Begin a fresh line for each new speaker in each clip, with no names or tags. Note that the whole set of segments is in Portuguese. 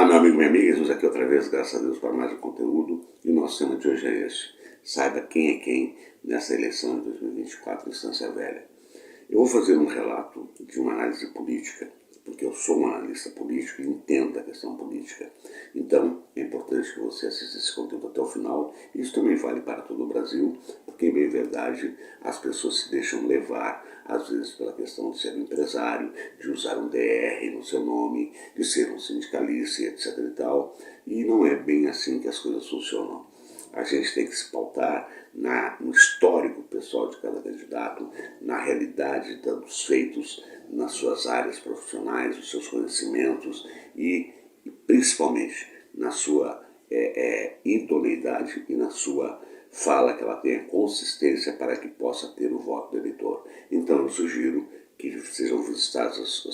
Olá, meu amigo, minha amiga, estamos aqui outra vez, graças a Deus, para mais um conteúdo. E o nosso tema de hoje é esse: saiba quem é quem nessa eleição de 2024 em Estância Velha. Eu vou fazer um relato de uma análise política, porque eu sou um analista político e entendo a questão política. Então, é importante que você assista esse conteúdo até o final. Isso também vale para todo o Brasil, porque, em bem verdade, as pessoas se deixam levar, às vezes, pela questão de ser um empresário, de usar um DR no seu nome, de ser um sindicalista, etc. e tal. E não é bem assim que as coisas funcionam. A gente tem que se pautar no histórico pessoal de cada candidato, na realidade dos feitos, nas suas áreas profissionais, os seus conhecimentos e principalmente na sua idoneidade e na sua fala, que ela tenha consistência para que possa ter o voto do eleitor. Então eu sugiro que sejam visitadas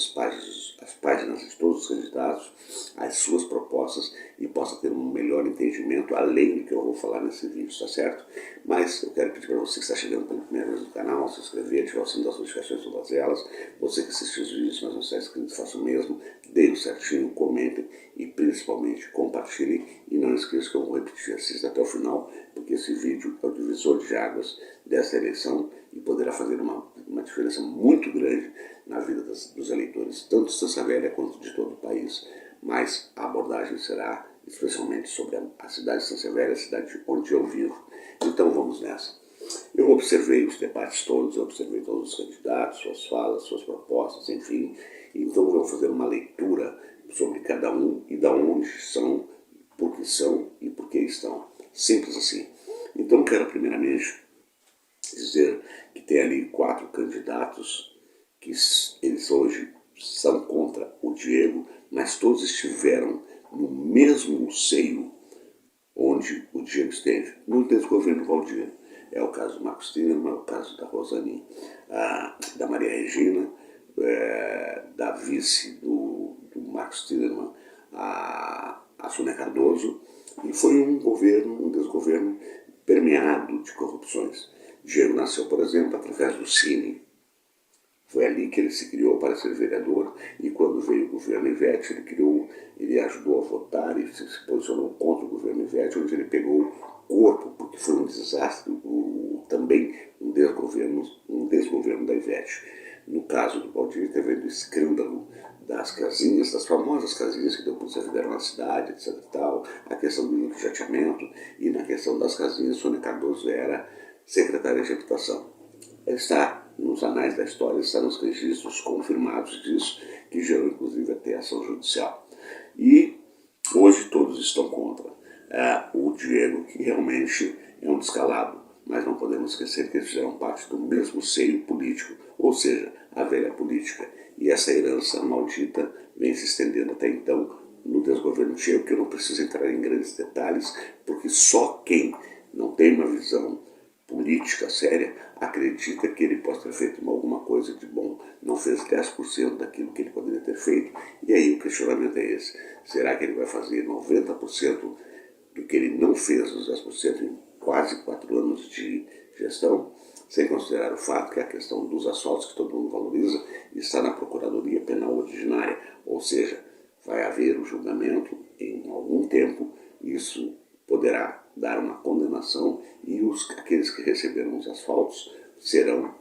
as páginas de todos os candidatos, as suas propostas, e possa ter um melhor entendimento, além do que eu vou falar nesse vídeo, tá certo? Mas eu quero pedir para você que está chegando pela primeira vez no canal, se inscrever, ativar o sininho das notificações, todas elas. Você que assistiu os vídeos, mas não está inscrito, faça o mesmo, deem um certinho, comentem e principalmente compartilhem. E não esqueça que eu vou repetir, assista até o final, porque esse vídeo é o divisor de águas desta eleição e poderá fazer uma diferença muito grande na vida dos eleitores, tanto de Estância Velha quanto de todo o país. Mas a abordagem será especialmente sobre a cidade de Estância Velha, a cidade onde eu vivo. Então vamos nessa. Eu observei os debates todos, eu observei todos os candidatos, suas falas, suas propostas, enfim. Então eu vou fazer uma leitura sobre cada um e de onde são, por que são e por que estão. Simples assim. Então quero primeiramente dizer que tem ali 4 candidatos que eles hoje são contra o Diego, mas todos estiveram no mesmo seio onde o Diego esteve, no desgoverno Valdir. É o caso do Marcos Tirman, é o caso da Rosane, da Maria Regina, da vice do Marcos Tirman, a Sônia Cardoso, e foi um desgoverno permeado de corrupções. Diego nasceu, por exemplo, através do Cine. Foi ali que ele se criou para ser vereador, e quando veio o governo Ivete, ele ajudou a votar e se posicionou contra o governo Ivete, onde ele pegou corpo, porque foi um desastre, também um desgoverno da Ivete. No caso do Valdir, teve o escândalo das casinhas, das famosas casinhas que depois se fizeram na cidade, etc. e tal, a questão do chateamento, e na questão das casinhas, Sônia Cardoso era secretária de habitação. Está nos anais da história, está nos registros confirmados disso, que gerou inclusive até ação judicial. E hoje todos estão contra o Diego, que realmente é um descalado, mas não podemos esquecer que eles fizeram parte do mesmo seio político, ou seja, a velha política. E essa herança maldita vem se estendendo até então no desgoverno Diego, que eu não preciso entrar em grandes detalhes, porque só quem não tem uma visão política séria acredita que ele possa ter feito alguma coisa de bom, não fez 10% daquilo que ele poderia ter feito, e aí o questionamento é esse: será que ele vai fazer 90% do que ele não fez, os 10% em quase 4 anos de gestão, sem considerar o fato que a questão dos assaltos, que todo mundo valoriza, está na Procuradoria Penal Ordinária, ou seja, vai haver o julgamento em algum tempo, isso poderá dar uma condenação e aqueles que receberam os asfaltos serão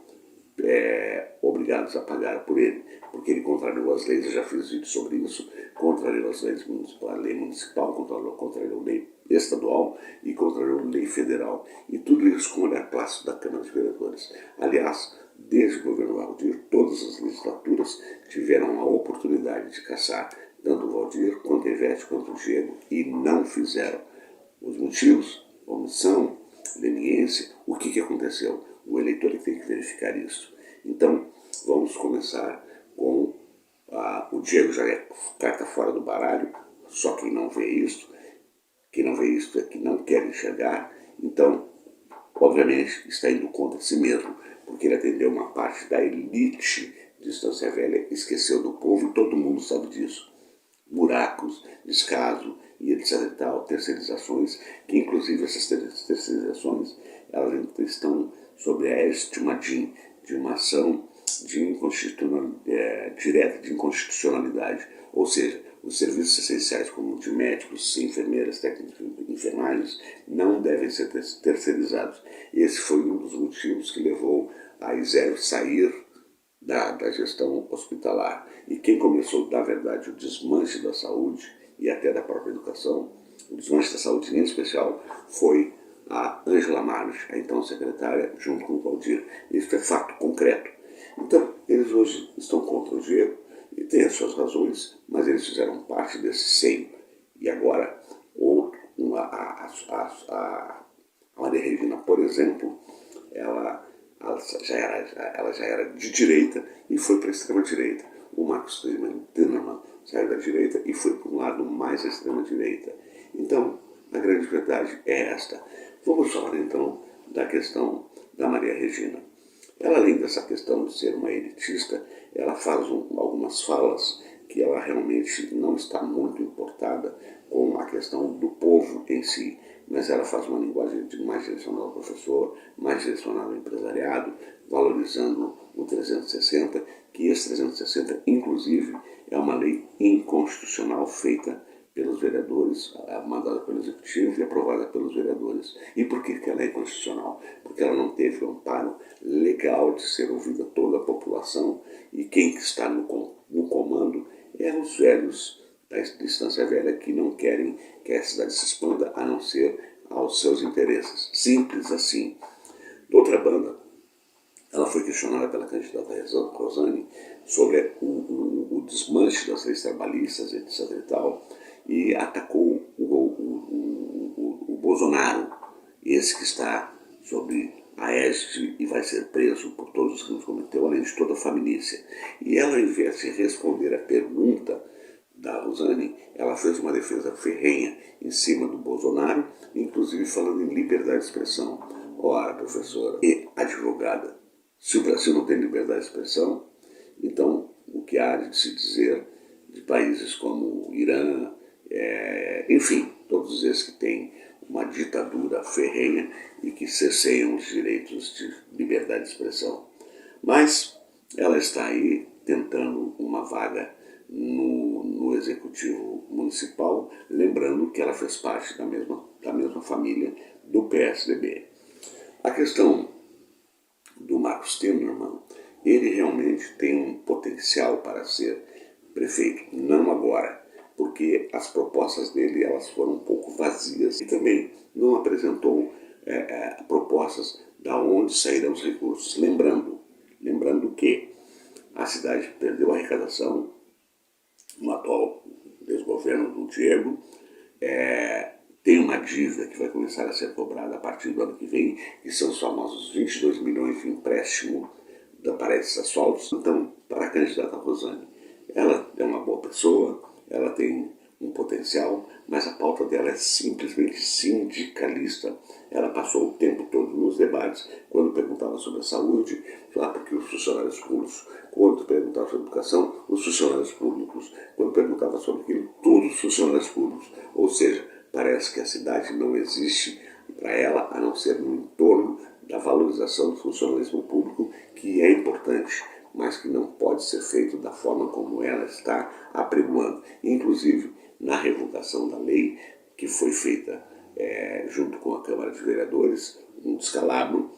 obrigados a pagar por ele, porque ele contrariou as leis. Eu já fiz vídeo sobre isso, contrariou as leis municipais, a lei municipal, contrariou a lei estadual e contrariou a lei federal, e tudo isso com o olhar clássico da Câmara de Vereadores. Aliás, desde o governo Valdir, todas as legislaturas tiveram a oportunidade de caçar tanto o Valdir, quanto a Ivete, quanto o Diego, e não fizeram. Os motivos, omissão, leniência, o que aconteceu? O eleitor que tem que verificar isso. Então, vamos começar com o Diego, já é carta fora do baralho, só quem não vê isso é que não quer enxergar. Então, obviamente, está indo contra si mesmo, porque ele atendeu uma parte da elite de Estância Velha, esqueceu do povo, e todo mundo sabe disso. Buracos, descaso e etc e tal, terceirizações, que inclusive essas terceirizações, elas estão sob a égide de uma ação direta de inconstitucionalidade, ou seja, os serviços essenciais como de médicos, enfermeiras, técnicos e enfermagens não devem ser terceirizados. Esse foi um dos motivos que levou a ISERV sair da gestão hospitalar. E quem começou, na verdade, o desmanche da saúde e até da própria educação, o desmanche da saúde em especial, foi a Ângela Marques, a então secretária, junto com o Valdir. Isso é fato concreto. Então, eles hoje estão contra o Diego e têm as suas razões, mas eles fizeram parte desse seio. E agora, a Maria Regina, por exemplo, ela já era de direita e foi para a extrema-direita. O Marcos Tinnermann saiu da direita e foi para um lado mais à extrema-direita. Então, a grande verdade é esta. Vamos falar então da questão da Maria Regina. Ela, além dessa questão de ser uma elitista, ela faz algumas falas que ela realmente não está muito importada com a questão do povo em si, mas ela faz uma linguagem mais direcionada ao professor, mais direcionada ao empresariado, valorizando o 360, que esse 360, inclusive, é uma lei inconstitucional feita pelos vereadores, mandada pelo Executivo e aprovada pelos vereadores. E por que ela é inconstitucional? Porque ela não teve o amparo legal de ser ouvida toda a população, e quem está no comando é os velhos da Estância Velha, que não querem que a cidade se expanda a não ser aos seus interesses. Simples assim. De outra banda, ela foi questionada pela candidata Rosane sobre o desmanche das leis trabalhistas, etc. e tal, e atacou o Bolsonaro, esse que está sob a égide e vai ser preso por todos os crimes que cometeu, além de toda a família. E ela, ao invés de responder a pergunta da Rosane, ela fez uma defesa ferrenha em cima do Bolsonaro, inclusive falando em liberdade de expressão. Ora, professora e advogada, se o Brasil não tem liberdade de expressão, então o que há de se dizer de países como o Irã, enfim, todos esses que têm uma ditadura ferrenha e que cesseiam os direitos de liberdade de expressão. Mas ela está aí tentando uma vaga no Executivo Municipal, lembrando que ela fez parte da mesma família do PSDB. A questão do Marcos Tinnermann, ele realmente tem um potencial para ser prefeito, não agora, porque as propostas dele elas foram um pouco vazias e também não apresentou propostas da onde sairão os recursos. Lembrando que a cidade perdeu a arrecadação no atual desgoverno do Diego, tem uma dívida que vai começar a ser cobrada a partir do ano que vem, que são os famosos 22 milhões de empréstimo da Paredes Asfaltos. Então, para a candidata Rosane, ela é uma boa pessoa, ela tem um potencial, mas a pauta dela é simplesmente sindicalista. Ela passou o tempo todo nos debates, quando perguntava sobre a saúde, porque os funcionários públicos, quando perguntava sobre a educação, os funcionários públicos, quando perguntava sobre aquilo, todos os funcionários públicos. Ou seja, parece que a cidade não existe para ela, a não ser no entorno da valorização do funcionalismo público, que é importante, mas que não pode ser feito da forma como ela está apregoando. Inclusive, na revogação da lei, que foi feita junto com a Câmara de Vereadores, um descalabro,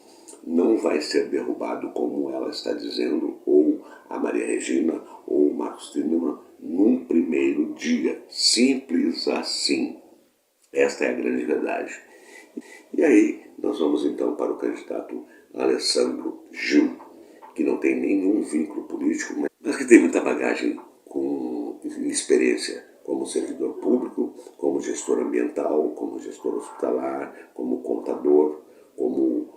não vai ser derrubado como ela está dizendo, ou a Maria Regina, ou o Marcos Tinnermann, num primeiro dia. Simples assim. Esta é a grande verdade. E aí, nós vamos então para o candidato Alessandro Gil, que não tem nenhum vínculo político, mas que tem muita bagagem com experiência como servidor público, como gestor ambiental, como gestor hospitalar, como contador, como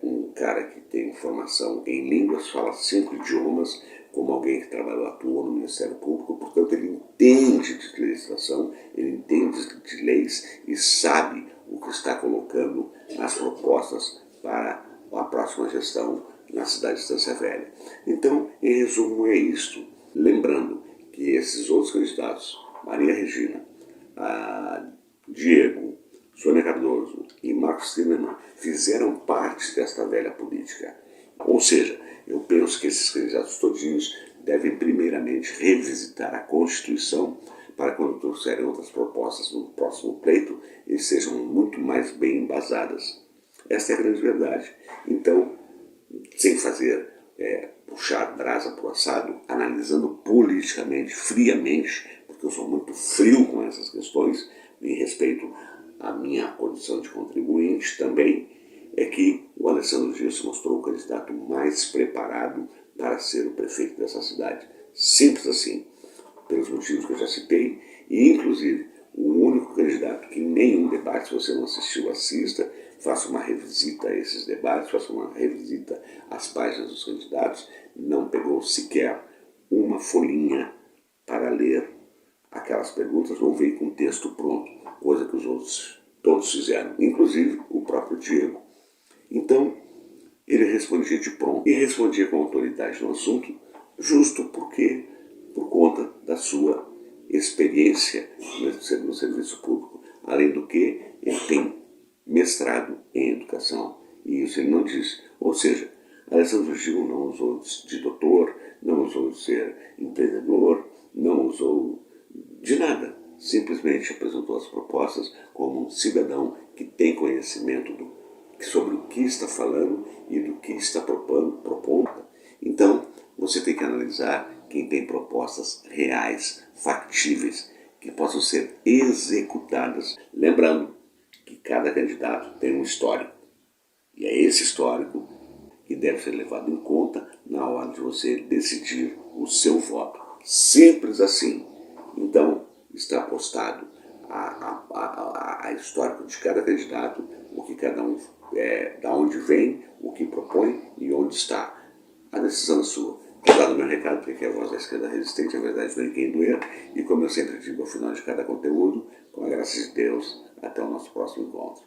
um cara que tem formação em línguas, fala 5 idiomas, como alguém que atuou no Ministério Público. Portanto, ele entende de legislação, ele entende de leis e sabe o que está colocando nas propostas para a próxima gestão na cidade de Estância Velha. Então, em resumo, é isto. Lembrando que esses outros candidatos, Maria Regina, Diego, Sônia Cardoso e Marcos Tinnermann, fizeram parte desta velha política. Ou seja, eu penso que esses candidatos todinhos devem primeiramente revisitar a Constituição para quando trouxerem outras propostas no próximo pleito, eles sejam muito mais bem embasadas. Esta é a grande verdade. Então, sem fazer puxar brasa para o assado, analisando politicamente, friamente, porque eu sou muito frio com essas questões, em respeito à minha condição de contribuinte também, é que o Alessandro Gil se mostrou o candidato mais preparado para ser o prefeito dessa cidade. Simples assim, pelos motivos que eu já citei, e inclusive o único candidato que em nenhum debate, se você não assistiu, assista, faça uma revisita a esses debates, faça uma revisita às páginas dos candidatos, não pegou sequer uma folhinha para ler aquelas perguntas ou veio com o texto pronto, coisa que os outros todos fizeram, inclusive o próprio Diego. Então, ele respondia de pronto e respondia com autoridade no assunto, justo porque, por conta da sua experiência no serviço público. Além do que, ele tem mestrado em educação, e isso ele não disse. Ou seja, Alessandro Gil não usou de doutor, não usou de ser empreendedor, não usou de nada. Simplesmente apresentou as propostas como um cidadão que tem conhecimento sobre o que está falando e do que está propondo. Então, você tem que analisar quem tem propostas reais, factíveis, que possam ser executadas. Lembrando que cada candidato tem um histórico. E é esse histórico que deve ser levado em conta na hora de você decidir o seu voto. Simples assim. Então, está postado a histórico de cada candidato, o que cada um da onde vem, o que propõe e onde está. A decisão é sua. Vou dar o meu recado, porque é a voz da esquerda resistente, a verdade não é quem doer. E como eu sempre digo ao final de cada conteúdo, com a graça de Deus, até o nosso próximo encontro.